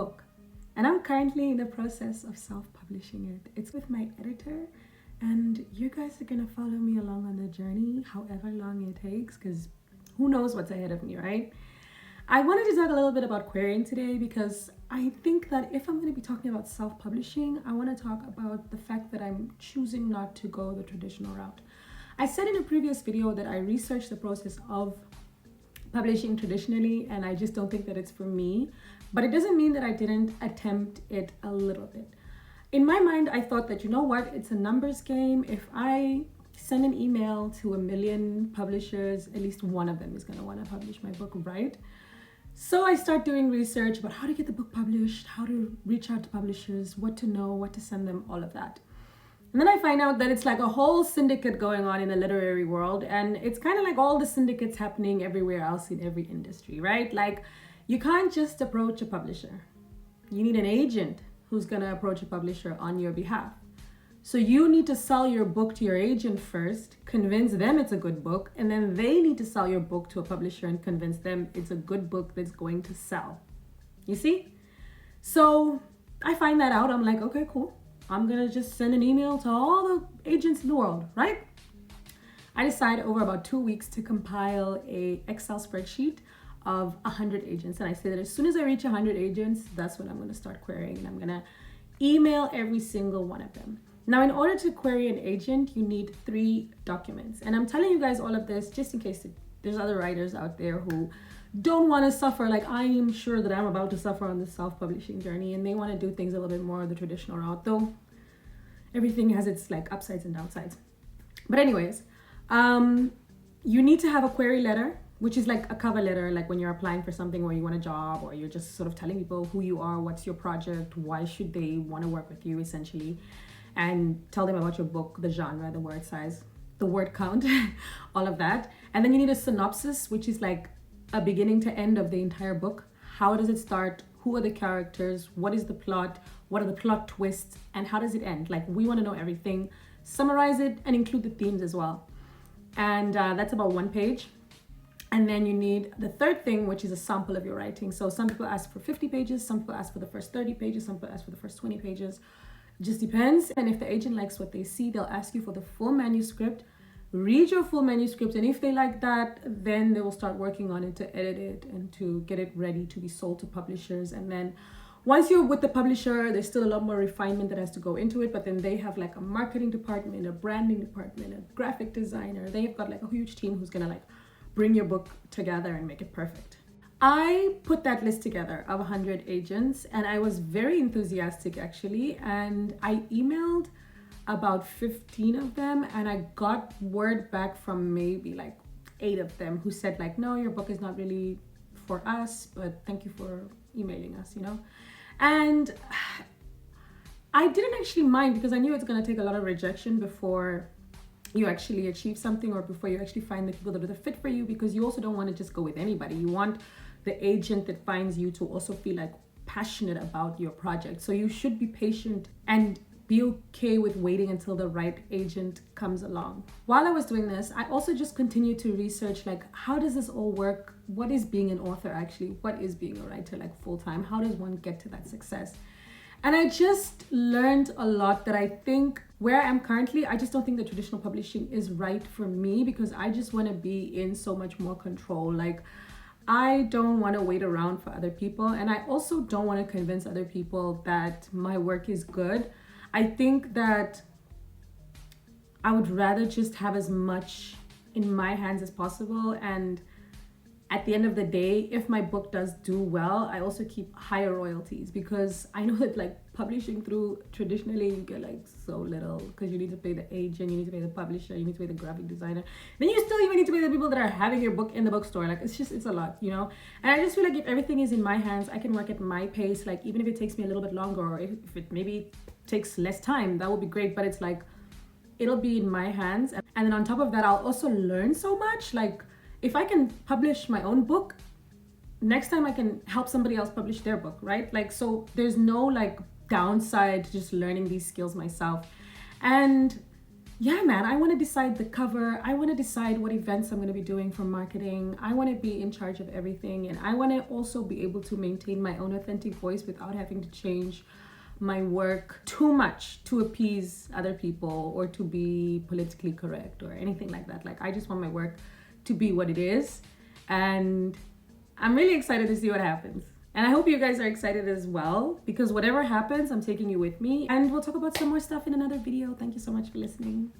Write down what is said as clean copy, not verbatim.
book. And I'm currently in the process of self-publishing it. It's with my editor, and you guys are gonna follow me along on the journey, however long it takes, because who knows what's ahead of me, right? I wanted to talk a little bit about querying today because I think that if I'm going to be talking about self-publishing, I want to talk about the fact that I'm choosing not to go the traditional route. I said in a previous video that I researched the process of publishing traditionally, and I just don't think that it's for me, but it doesn't mean that I didn't attempt it a little bit. In my mind, I thought that, you know what, it's a numbers game. If I send an email to 1 million publishers, at least one of them is going to want to publish my book, right? So I start doing research about how to get the book published, how to reach out to publishers, what to know, what to send them, all of that. And then I find out that it's like a whole syndicate going on in the literary world, and it's kind of like all the syndicates happening everywhere else in every industry, right? Like, you can't just approach a publisher. You need an agent who's going to approach a publisher on your behalf. So you need to sell your book to your agent first, convince them it's a good book, and then they need to sell your book to a publisher and convince them it's a good book that's going to sell. You see? So I find that out. I'm like, okay, cool. I'm going to just send an email to all the agents in the world, right? I decide over about 2 weeks to compile a Excel spreadsheet of 100 agents. And I say that as soon as I reach 100 agents, that's when I'm going to start querying, and I'm going to email every single one of them. Now, in order to query an agent, you need 3 documents. And I'm telling you guys all of this just in case there's other writers out there who don't want to suffer like I am sure that I'm about to suffer on the self-publishing journey, and they want to do things a little bit more the traditional route, though everything has its like upsides and downsides. But anyways, you need to have a query letter, which is like a cover letter, like when you're applying for something or you want a job, or you're just sort of telling people who you are, what's your project, why should they want to work with you, essentially. And tell them about your book, the genre, the word size, the word count, all of that. And then you need a synopsis, which is like a beginning to end of the entire book. How does it start? Who are the characters? What is the plot? What are the plot twists? And how does it end? Like, we want to know everything. Summarize it and include the themes as well. And that's about 1 page. And then you need the third thing, which is a sample of your writing. So some people ask for 50 pages, some people ask for the first 30 pages, some people ask for the first 20 pages. Just depends. And if the agent likes what they see, they'll ask you for the full manuscript. Read your full manuscript, and if they like that, then they will start working on it to edit it and to get it ready to be sold to publishers. And then once you're with the publisher, there's still a lot more refinement that has to go into it, but then they have like a marketing department, a branding department, a graphic designer. They've got like a huge team who's gonna like bring your book together and make it perfect. I put that list together of 100 agents, and I was very enthusiastic actually, and I emailed about 15 of them, and I got word back from maybe like 8 of them who said like, no, your book is not really for us, but thank you for emailing us, you know. And I didn't actually mind, because I knew it's going to take a lot of rejection before you actually achieve something, or before you actually find the people that are the fit for you, because you also don't want to just go with anybody. You want the agent that finds you to also feel like passionate about your project. So you should be patient and be okay with waiting until the right agent comes along. While I was doing this, I also just continued to research like, how does this all work? What is being an author actually? What is being a writer like full time? How does one get to that success? And I just learned a lot that I think where I am currently, I just don't think that traditional publishing is right for me, because I just want to be in so much more control. Like, I don't want to wait around for other people, and I also don't want to convince other people that my work is good. I think that I would rather just have as much in my hands as possible, and at the end of the day, if my book does do well, I also keep higher royalties, because I know that like publishing through traditionally, you get like so little, because you need to pay the agent, you need to pay the publisher, you need to pay the graphic designer, then you still even need to pay the people that are having your book in the bookstore. Like, it's a lot, you know. And I just feel like if everything is in my hands, I can work at my pace. Like, even if it takes me a little bit longer, or if it maybe takes less time, that would be great. But it's like, it'll be in my hands. And then on top of that, I'll also learn so much. Like, if I can publish my own book, next time I can help somebody else publish their book, right? Like, so there's no like downside to just learning these skills myself. And yeah, man, I want to decide the cover. I want to decide what events I'm going to be doing for marketing. I want to be in charge of everything. And I want to also be able to maintain my own authentic voice without having to change my work too much to appease other people or to be politically correct or anything like that. Like, I just want my work to be what it is. And I'm really excited to see what happens. And I hope you guys are excited as well, because whatever happens, I'm taking you with me. And we'll talk about some more stuff in another video. Thank you so much for listening.